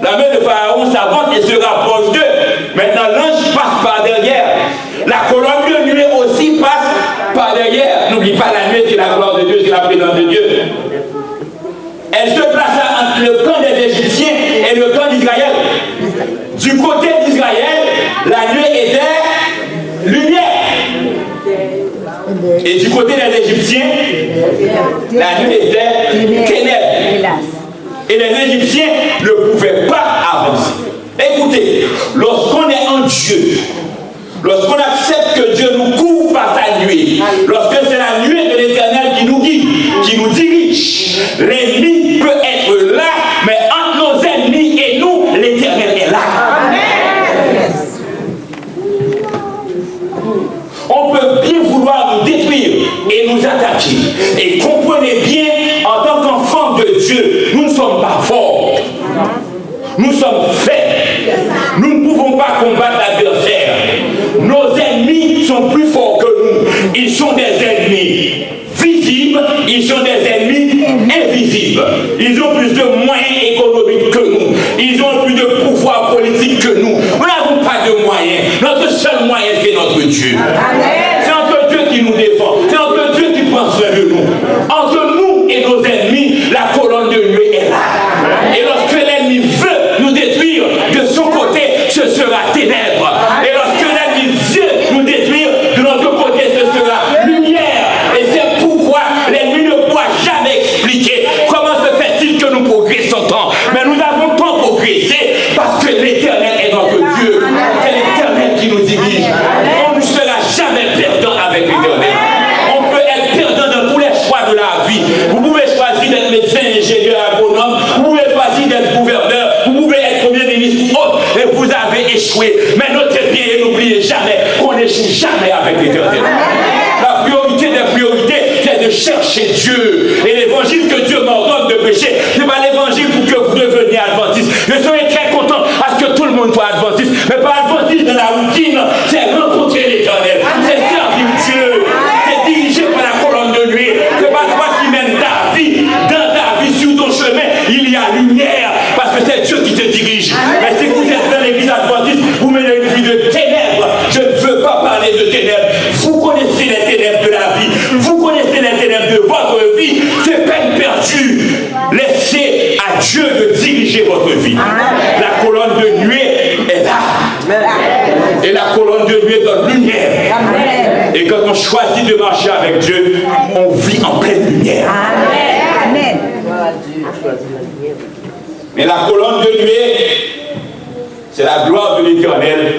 L'armée de Pharaon s'avance et se rapproche d'eux. Maintenant, l'ange passe par derrière. La colonne de nuée aussi passe par derrière. N'oublie pas, la nuée, c'est la gloire de Dieu, c'est la présence de Dieu. Elle se plaça entre le camp des Égyptiens et le camp d'Israël. Du côté d'Israël, la nuée était lumière. Et du côté des Égyptiens, la nuée était ténèbres. Et les Égyptiens ne pouvaient pas avancer. Écoutez, lorsqu'on est en Dieu, lorsqu'on accepte que Dieu nous couvre par sa nuée, lorsque c'est la nuée de l'Éternel qui nous guide, qui nous dirige, l'ennemi peut être là, mais entre nos ennemis et nous, l'Éternel est là. Amen. On peut bien vouloir nous détruire et nous attaquer. Et comprenez bien, en tant qu'enfants de Dieu, nous ne sommes pas forts. Nous sommes faibles. Nous ne pouvons pas combattre l'adversaire. Nos ennemis sont plus forts que nous. Ils sont des ennemis visibles, ils sont des ennemis invisibles. Ils ont plus de moyens économiques que nous. Ils ont plus de pouvoir politique que nous. Nous n'avons pas de moyens. Notre seul moyen, c'est notre Dieu. C'est notre Dieu qui nous défend. C'est notre Dieu qui prend soin de nous. Entre nous et nos ennemis, la colonne de nuée est là. Et lorsque l'ennemi veut nous détruire, de son côté, ce sera ténèbres. Et lorsque l'ennemi veut nous détruire, de notre côté, ce sera lumière. Et c'est pourquoi l'ennemi ne pourra jamais expliquer comment se fait-il que nous progressons tant. Mais nous avons tant progressé parce que l'Éternel est notre Dieu. C'est l'Éternel qui nous dirige. On ne sera jamais perdant avec l'Éternel. On peut être perdant dans tous les choix de la vie. Vous pouvez choisir d'être médecin, ingénieur, agronome. Vous pouvez choisir d'être gouverneur. Vous pouvez être premier ministre ou autre. Et vous avez échoué. Mais notez bien et n'oubliez jamais qu'on n'échoue jamais avec l'Éternel. La priorité des priorités, c'est de chercher Dieu. Et l'évangile que Dieu m'ordonne de prêcher, ce n'est pas l'évangile pour que vous deveniez adventiste. Je serais très content à ce que tout le monde soit adventiste. Mais pas adventiste de la routine, c'est rencontrer l'Éternel. C'est servir Dieu. C'est dirigé par la colonne de nuée. C'est pas toi qui mènes ta vie. Dans ta vie, sur ton chemin, il y a lumière. Parce que c'est Dieu qui te dirige. Mais si vous êtes dans l'église adventiste, vous menez une vie de ténèbres. Je ne veux pas parler de ténèbres. Vous connaissez les ténèbres de la vie. Vous connaissez les ténèbres de votre vie. C'est peine perdue. Laissez à Dieu de diriger votre vie. La colonne de nuée est là. Et la colonne de nuée donne lumière. Et quand on choisit de marcher avec Dieu, on vit en pleine lumière. Amen. Mais la colonne de nuée, c'est la gloire de l'Éternel.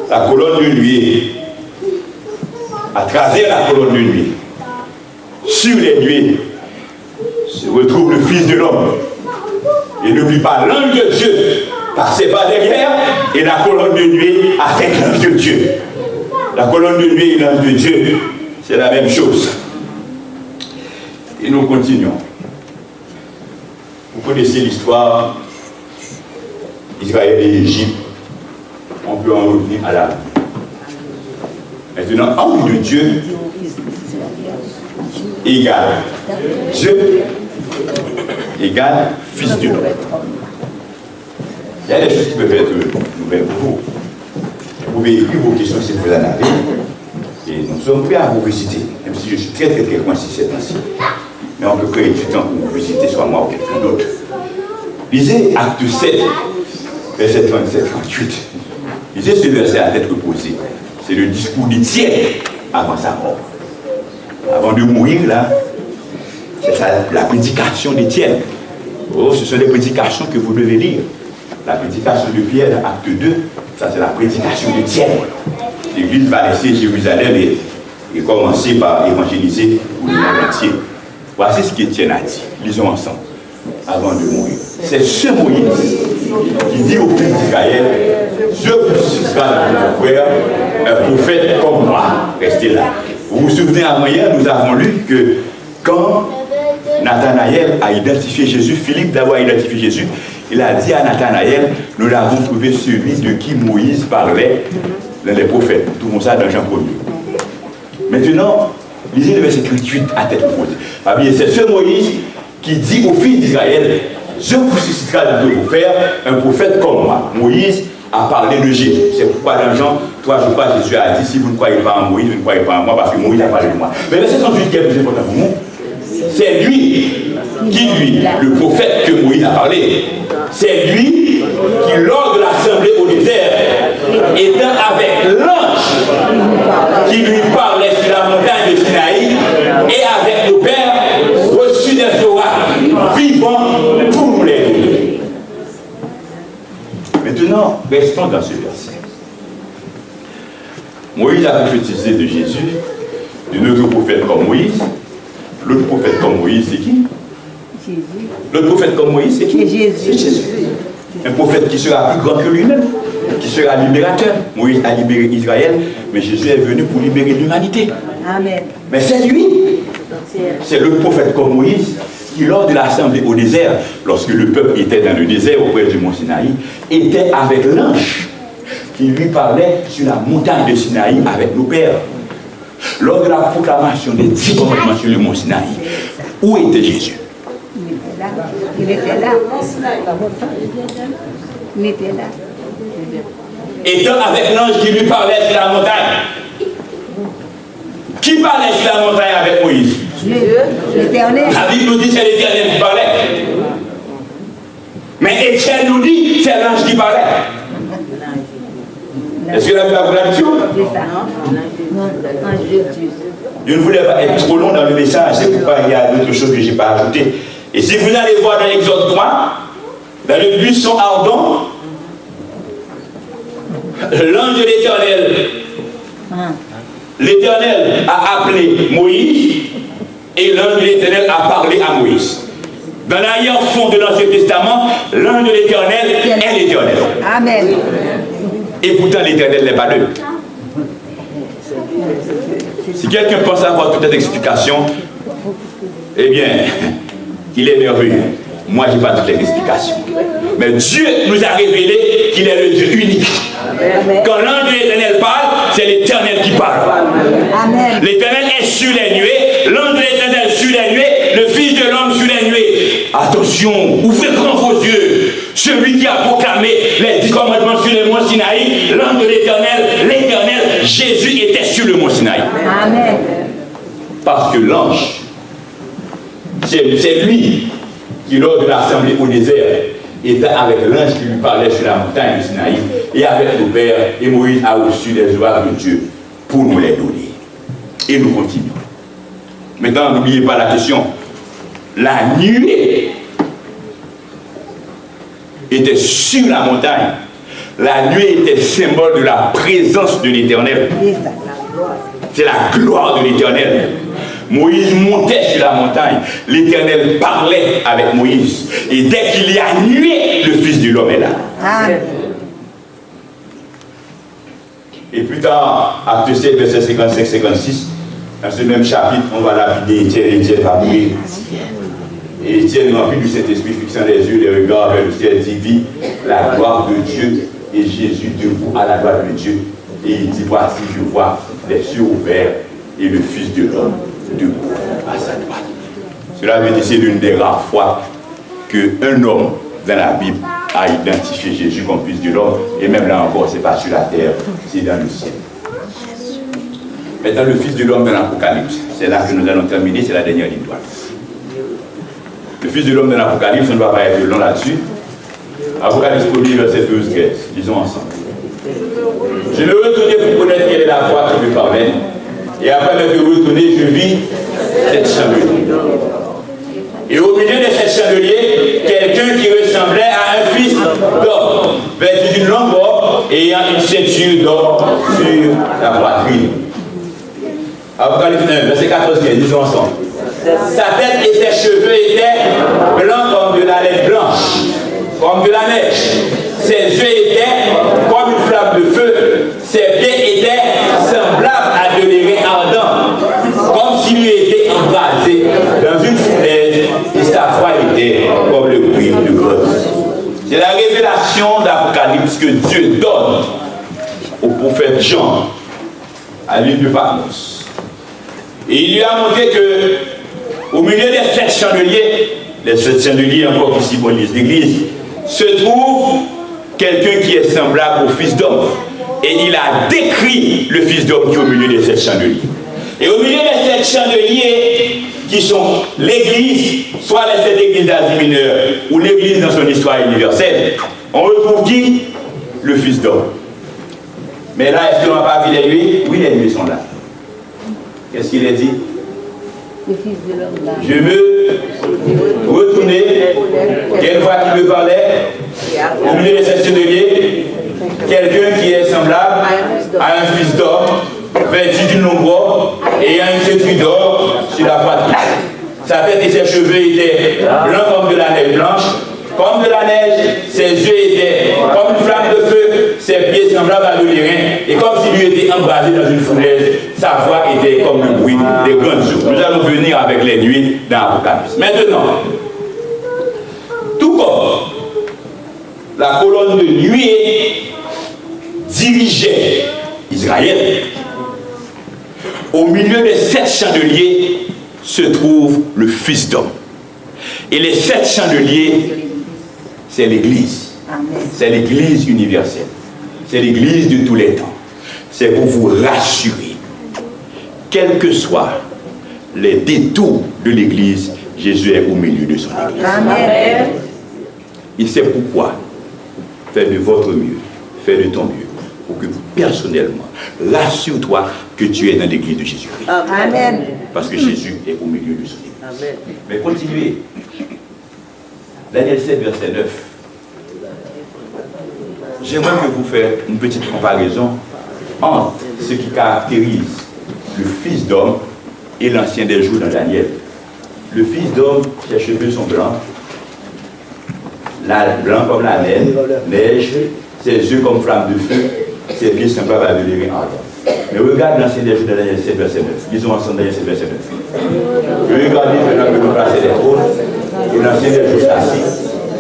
La colonne de nuée, à travers la colonne de nuée, sur les nuées, se retrouve le Fils de l'homme. Et n'oublie pas, l'ange de Dieu passait par derrière et la colonne de nuée avec l'ange de Dieu. La colonne de nuée et l'ange de Dieu, c'est la même chose. Et nous continuons. Vous connaissez l'histoire d'Israël et l'Égypte. On peut en revenir à la vie. Maintenant, ange de Dieu égale Dieu égale Fils de l'homme. Il y a des choses qui peuvent être nouvelles pour vous. Vous pouvez écrire vos questions si vous en avez. Et nous sommes prêts à vous visiter, même si je suis très coincé cette temps-ci. Mais on peut créer du temps pour vous visiter, soit moi ou quelqu'un d'autre. Lisez Acte 7, verset 37-38. Lisez ce verset à tête reposée. C'est le discours d'Étienne avant sa mort. Avant de mourir, là, c'est la prédication d'Étienne. Oh, ce sont les prédications que vous devez lire. La prédication de Pierre, acte 2, ça c'est la prédication d'Étienne. L'Église va laisser Jérusalem et commencer par évangéliser pour le monde entier. Voici ce qu'Étienne a dit. Lisons ensemble, avant de mourir. C'est ce Moïse qui dit au peuple d'Israël, je vous susciterai dans vos frères un prophète comme moi. Restez là. Vous vous souvenez, avant hier, nous avons lu que quand Nathanaël a identifié Jésus, Philippe d'avoir identifié Jésus, il a dit à Nathanaël, nous l'avons trouvé celui de qui Moïse parlait dans les prophètes. Nous trouvons ça dans Jean 1er. Maintenant, lisez le verset 38 à tête reposée. C'est ce Moïse qui dit aux fils d'Israël, je vous susciterai de vous faire un prophète comme moi. Moïse a parlé de Jésus. C'est pourquoi dans Jean 3, je crois, Jésus a dit, si vous ne croyez pas en Moïse, vous ne croyez pas en moi, parce que Moïse a parlé de moi. Mais le verset 38 qui est plus important pour nous, c'est lui qui, le prophète que Moïse a parlé, c'est lui qui, lors de l'assemblée au désert, étant avec l'ange qui lui parlait sur la montagne de Sinaï, et avec le Père, reçu des Torah, vivant pour les deux. Maintenant, restons dans ce verset. Moïse a prophétisé de Jésus, de notre prophète comme Moïse. L'autre prophète comme Moïse, c'est qui? Jésus. L'autre prophète comme Moïse, c'est qui? C'est Jésus. Un prophète qui sera plus grand que lui-même, qui sera libérateur. Moïse a libéré Israël, mais Jésus est venu pour libérer l'humanité. Amen. Mais c'est lui. C'est le prophète comme Moïse qui, lors de l'assemblée au désert, lorsque le peuple était dans le désert auprès du mont Sinaï, était avec l'ange qui lui parlait sur la montagne de Sinaï avec nos pères. Lors de la proclamation des 10 commandements sur le mont Sinaï, où était Jésus? Il était là. Il était là. Étant avec l'ange qui lui parlait sur la montagne. Qui parlait sur la montagne avec Moïse? L'Éternel. La Bible nous dit que c'est l'Éternel qui parlait. Mais Étienne nous dit que c'est l'ange qui parlait. Est-ce que la Bible a contradiction? Je ne voulais pas être trop long dans le message, c'est pourquoi il y a d'autres choses que je n'ai pas ajoutées. Et si vous allez voir dans l'Exode 3, dans le buisson ardent, l'ange de l'Éternel a appelé Moïse et l'ange de l'Éternel a parlé à Moïse. Dans l'arrière-fond de l'Ancien Testament, l'ange de l'Éternel est l'Éternel. Amen. Et pourtant l'Éternel n'est pas d'eux. Si quelqu'un pense avoir toute cette explication, eh bien, il est merveilleux. Moi, je n'ai pas toutes les explications. Mais Dieu nous a révélé qu'il est le Dieu unique. Amen. Quand l'ange de l'Éternel parle, c'est l'Éternel qui parle. L'Éternel est sur les nuées, l'ange de l'Éternel sur les nuées, le Fils de l'homme sur les nuées. Attention, ouvrez grand vos yeux. Celui qui a proclamé les 10 commandements sur le mont Sinaï, l'ange de l'Éternel, Jésus était sur le mont Sinaï. Amen. Parce que l'ange, c'est lui qui, lors de l'assemblée au désert, était avec l'ange qui lui parlait sur la montagne de Sinaï, et avec le Père, et Moïse a reçu les oies de Dieu pour nous les donner. Et nous continuons. Maintenant, n'oubliez pas la question. La nuée était sur la montagne. La nuée était symbole de la présence de l'Éternel. C'est la gloire de l'Éternel. Moïse montait sur la montagne. L'Éternel parlait avec Moïse. Et dès qu'il y a nuée, le Fils de l'homme est là. Amen. Et plus tard, acte 7, verset 55-56, dans ce même chapitre, on va lapider Étienne. Étienne va mourir. Et Étienne, rempli du Saint-Esprit, fixant les yeux, les regards vers le ciel, dit, vit la gloire de Dieu et Jésus debout à la droite de Dieu. Et il dit, voici, je vois les cieux ouverts et le Fils de l'homme debout à sa droite. Cela veut dire que c'est l'une des rares fois qu'un homme dans la Bible a identifié Jésus comme Fils de l'homme. Et même là encore, ce n'est pas sur la terre, c'est dans le ciel. Maintenant, le Fils de l'homme dans l'Apocalypse, c'est là que nous allons terminer, c'est la dernière ligne droite. Le Fils de l'homme dans l'Apocalypse, on ne va pas être long là-dessus. Apocalypse 1er, verset 12-13. Disons ensemble. Je me retournais pour connaître quelle est la voix qui me parlait. Et après m'être retourné, je vis cette chandelier. Et au milieu de cette chandelier, quelqu'un qui ressemblait à un fils d'homme, vêtu d'une longue robe, ayant une ceinture d'or sur la poitrine. Apocalypse 1, verset 14-15, disons ensemble. Sa tête et ses cheveux étaient blancs comme de la laine blanche, comme de la neige. Ses yeux étaient comme une flamme de feu. Ses pieds étaient semblables à de l'airain ardent, comme s'il eût été embrasé dans une fournaise, et sa voix était comme le bruit de grotte. C'est la révélation d'Apocalypse que Dieu donne au prophète Jean à l'île de Patmos. Et il lui a montré que, au milieu des 7 chandeliers, les 7 chandeliers encore qui symbolisent l'Église, se trouve quelqu'un qui est semblable au Fils d'homme. Et il a décrit le Fils d'homme qui est au milieu des 7 chandeliers. Et au milieu des 7 chandeliers, qui sont l'Église, soit les 7 églises d'Asie mineure, ou l'Église dans son histoire universelle, on retrouve qui? Le Fils d'homme. Mais là, est-ce qu'on n'a pas vu les nuées? Oui, les nuées sont là. Qu'est-ce qu'il a dit? Je me retournais, quelle voix qui me parlait, au milieu de ces chandeliers, quelqu'un qui est semblable à un fils d'homme, vêtu d'une longue robe, ayant une ceinture d'or sur la poitrine. Sa tête et ses cheveux étaient blancs comme de la neige blanche, comme de la neige, ses yeux étaient comme une flamme de feu, ses pieds semblables à de l'airain, et comme s'il lui était embrasé dans une fournaise, sa voix était comme le bruit des grandes eaux. Nous allons venir avec les nuées dans l'Apocalypse. Maintenant, tout comme la colonne de nuée dirigeait Israël, au milieu des 7 chandeliers se trouve le Fils d'homme. Et les 7 chandeliers, c'est l'Église. C'est l'Église universelle. C'est l'Église de tous les temps. C'est pour vous rassurer. Quels que soient les détours de l'Église, Jésus est au milieu de son Église. Amen. Et c'est pourquoi, fais de votre mieux, fais de ton mieux, pour que vous, personnellement, rassure-toi que tu es dans l'Église de Jésus-Christ. Amen. Parce que Jésus est au milieu de son Église. Amen. Mais continuez. Daniel 7, verset 9. J'aimerais que vous fassiez une petite comparaison entre ce qui caractérise le Fils d'homme et l'Ancien des jours dans Daniel. Le Fils d'homme, ses cheveux sont blancs, blanc comme la neige, ses yeux comme flamme de feu, ses pieds semblables à de l'airain ardent. Mais regarde l'Ancien des jours de Daniel 7, verset 9. Disons ensemble Daniel 7, verset 9. Regardez maintenant que nous plaçons les trônes, et l'Ancien des jours assis.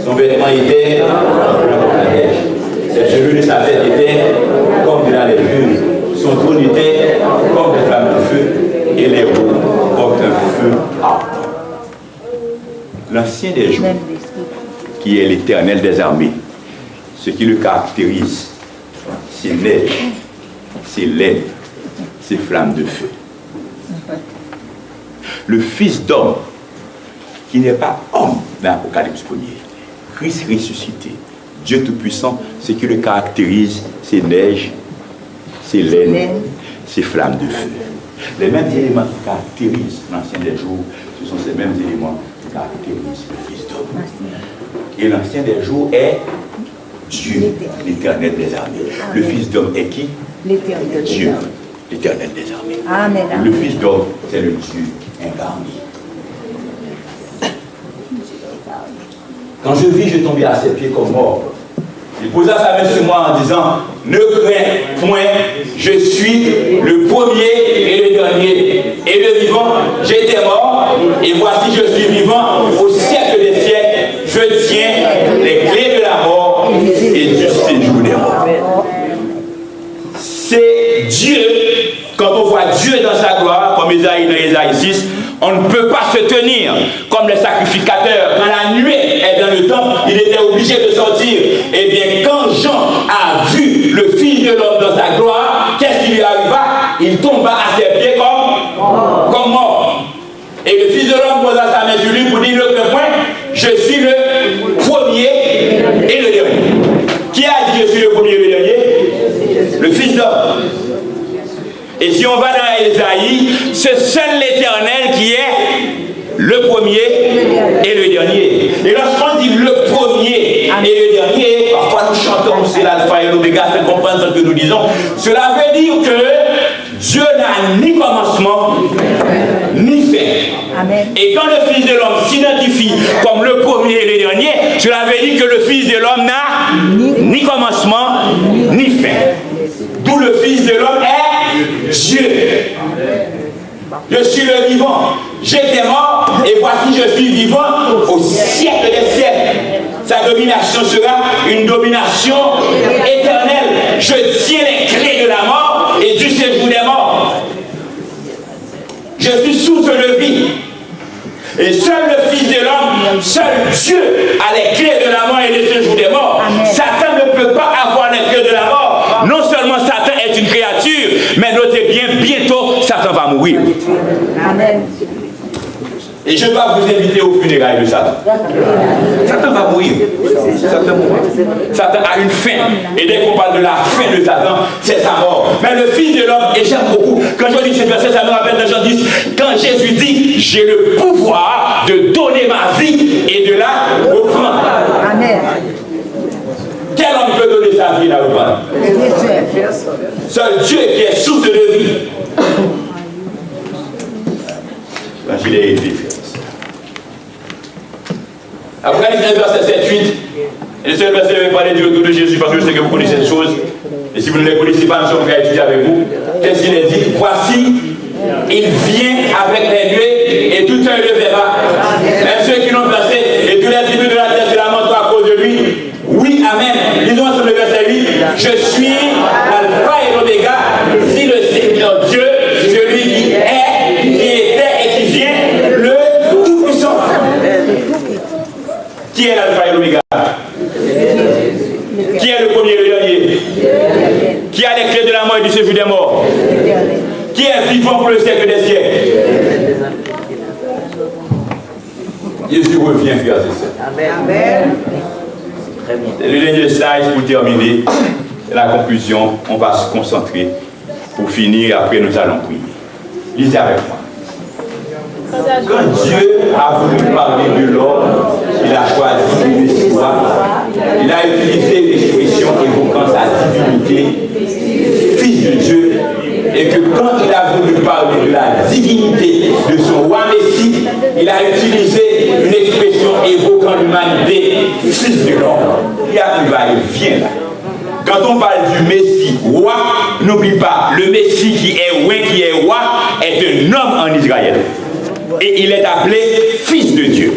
Son vêtement était blanc comme la neige. Ses cheveux de sa tête étaient comme de la lèvre. Son trône était comme des flammes de feu, et les roues comme un feu ardent. L'Ancien des jours, qui est l'Éternel des armées, ce qui le caractérise, c'est neige, c'est laine, c'est flammes de feu. Le Fils d'homme, qui n'est pas homme dans l'Apocalypse 1er, Christ ressuscité, Dieu Tout-Puissant, ce qui le caractérise, c'est neige, c'est laine, c'est flamme de feu. Les mêmes éléments qui caractérisent l'Ancien des jours, ce sont ces mêmes éléments qui caractérisent le Fils d'homme. Et l'Ancien des jours est Dieu, l'Éternel des armées. Le Fils d'homme est qui? Dieu, l'Éternel des armées. Amen. Le Fils d'homme, c'est le Dieu incarné. Quand je vis, je tombais à ses pieds comme mort. Il posa sa main sur moi en disant, ne crains point, je suis le premier et le dernier. Et le vivant, j'étais mort, et voici je suis vivant au siècle des siècles. Je tiens les clés de la mort et du séjour des morts. C'est Dieu, quand on voit Dieu dans sa gloire, comme Isaïe dans Isaïe 6, on ne peut pas se tenir comme les sacrificateurs. Quand la nuée est dans le temple, il était obligé de sortir. Eh bien, quand Jean a vu le Fils de l'homme dans sa gloire, qu'est-ce qui lui arriva? Il tomba à ses pieds comme mort. Et le Fils de l'homme posa sa main sur lui pour dire, le point, je suis le premier et le dernier. Qui a dit je suis le premier et le dernier? Le Fils d'homme. Et si on va dans Ésaïe, c'est seul l'Éternel qui est le premier et le dernier. Et lorsqu'on dit le premier et le dernier, parfois nous chantons, c'est l'alpha et l'oméga, c'est comprendre ce que nous disons. Cela veut dire que Dieu n'a ni commencement, ni fin. Amen. Et quand le Fils de l'homme s'identifie comme le premier et le dernier, cela veut dire que le Fils de l'homme n'a ni commencement, ni fin. D'où le Fils de l'homme est Dieu. Je suis le vivant. J'étais mort et voici je suis vivant au siècle des siècles. Sa domination sera une domination éternelle. Je tiens les clés de la mort et du séjour des morts. Je suis source de vie. Et seul le Fils de l'homme, seul Dieu a les clés de la mort et le séjour des morts. Amen. Satan ne peut pas avoir les clés de la mort. Non seulement Satan est une créature, mais notez bien, bientôt Satan va mourir. Amen. Et je dois vous inviter au funérailles de Satan. Satan va mourir. Satan a une fin. Et dès qu'on parle de la fin de Satan, c'est sa mort. Mais le Fils de l'homme, et j'aime beaucoup, quand je lis ce verset, ça me rappelle dans Jean 10, quand Jésus dit, j'ai le pouvoir de donner ma vie et de la reprendre. Amen. Quel homme peut donner sa vie et la reprendre? Seul Dieu qui est source de vie. L'évangile est écrit. Après, il y a le verset 7-8. Et le seul verset qui va parler du retour de Jésus, parce que je sais que vous connaissez ces choses. Et si vous ne les connaissez pas, nous sommes prêts à étudier avec vous. Qu'est-ce qu'il est dit? Voici, il vient avec les nuées et tout un le verra. Même ceux qui l'ont placé et tous les tribus de la terre se lamentent à cause de lui. Oui, amen. Lisons sur le verset 8. Je suis l'alpha et l'oméga, si le Seigneur Dieu, celui qui est, qui était et qui vient, le Tout-Puissant. Qui est l'alpha et l'oméga? Qui est le premier et le dernier? Qui a les clés de la mort et du séjour des morts? Qui est vivant pour le siècle des siècles? Jésus revient, frères et sœurs. Amen. Le dernier slide pour terminer, la conclusion, on va se concentrer pour finir et après nous allons prier. Lisez avec moi. Quand Dieu a voulu parler de l'homme, il a choisi une histoire. Il a utilisé l'expression évoquant sa divinité, Fils de Dieu, et que quand il a voulu parler de la divinité de son roi Messie, il a utilisé une expression évoquant l'humanité, Fils de l'homme. Il y a un va-et-vient là. Quand on parle du Messie roi, n'oublie pas, le Messie qui est roi, est un homme en Israël. Et il est appelé Fils de Dieu.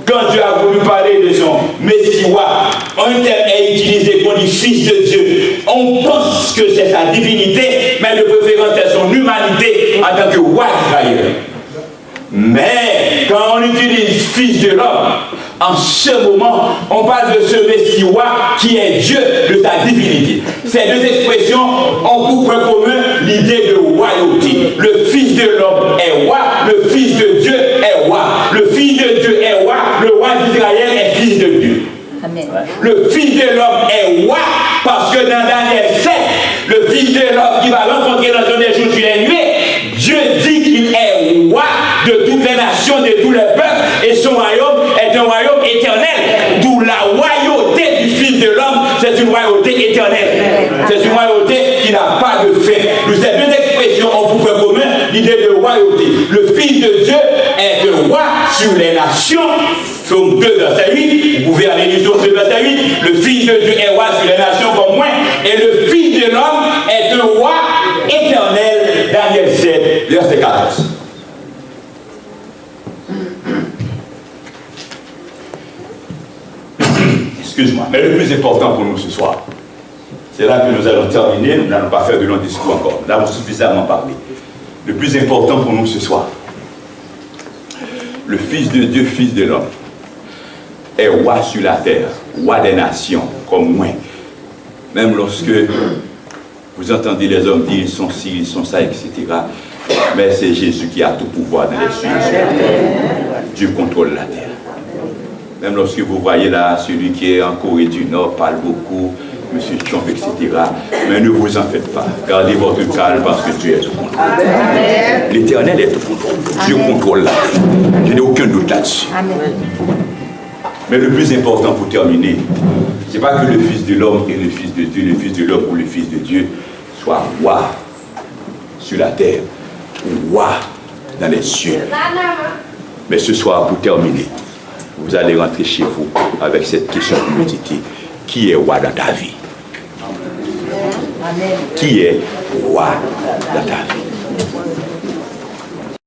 Quand Dieu a voulu parler de son Messie roi, un terme est utilisé pour dire Fils de Dieu. On pense que c'est sa divinité, mais de préférence c'est son humanité en tant que roi d'Israël. Mais quand on utilise Fils de l'homme, en ce moment, on parle de ce Messie roi qui est Dieu de sa divinité. Ces deux expressions ont pour point commun l'idée de royauté. Le Fils de l'homme est roi, le Fils de Dieu est roi. Le Fils de Dieu est roi, le roi d'Israël est Fils de Dieu. Amen. Le Fils de l'homme est roi parce que dans Daniel 7, le Fils de l'homme qui va rencontrer dans les jours sur les nuées, Dieu dit qu'il est roi de toutes les nations, de tous les peuples, et son royaume est un royaume éternel. D'où la royauté du Fils de l'homme, c'est une royauté éternelle. C'est une royauté qui n'a pas de fin. Nous ces deux expressions ont pour point commun l'idée de royauté. Le Fils de Dieu est le roi sur les nations. Somme 2, verset 8. Vous pouvez aller lire sur 2, verset 8. Le Fils de Dieu est roi sur les nations comme moi. Et le Fils de l'homme est un roi éternel. Daniel 7, verset 14. Excuse-moi, mais le plus important pour nous ce soir, c'est là que nous allons terminer, nous n'allons pas faire de long discours encore, nous avons suffisamment parlé. Le plus important pour nous ce soir, le Fils de Dieu, Fils de l'homme, est roi sur la terre, roi des nations, comme moi. Même lorsque vous entendez les hommes dire ils sont ci, ils sont ça, etc. Mais c'est Jésus qui a tout pouvoir dans les cieux et sur la terre. Dieu contrôle la terre. Même lorsque vous voyez là, celui qui est en Corée du Nord parle beaucoup, M. Trump, etc. Mais ne vous en faites pas. Gardez votre calme parce que Dieu est tout contrôle. L'Éternel est tout contrôle. Dieu contrôle la terre. Je n'ai aucun doute là-dessus. Mais le plus important pour terminer, ce n'est pas que le Fils de l'homme et le Fils de Dieu, le Fils de l'homme ou le Fils de Dieu soient rois sur la terre ou rois dans les cieux. Mais ce soir, pour terminer, vous allez rentrer chez vous avec cette question de méditer. Qui est roi dans ta vie? Qui est roi dans ta vie?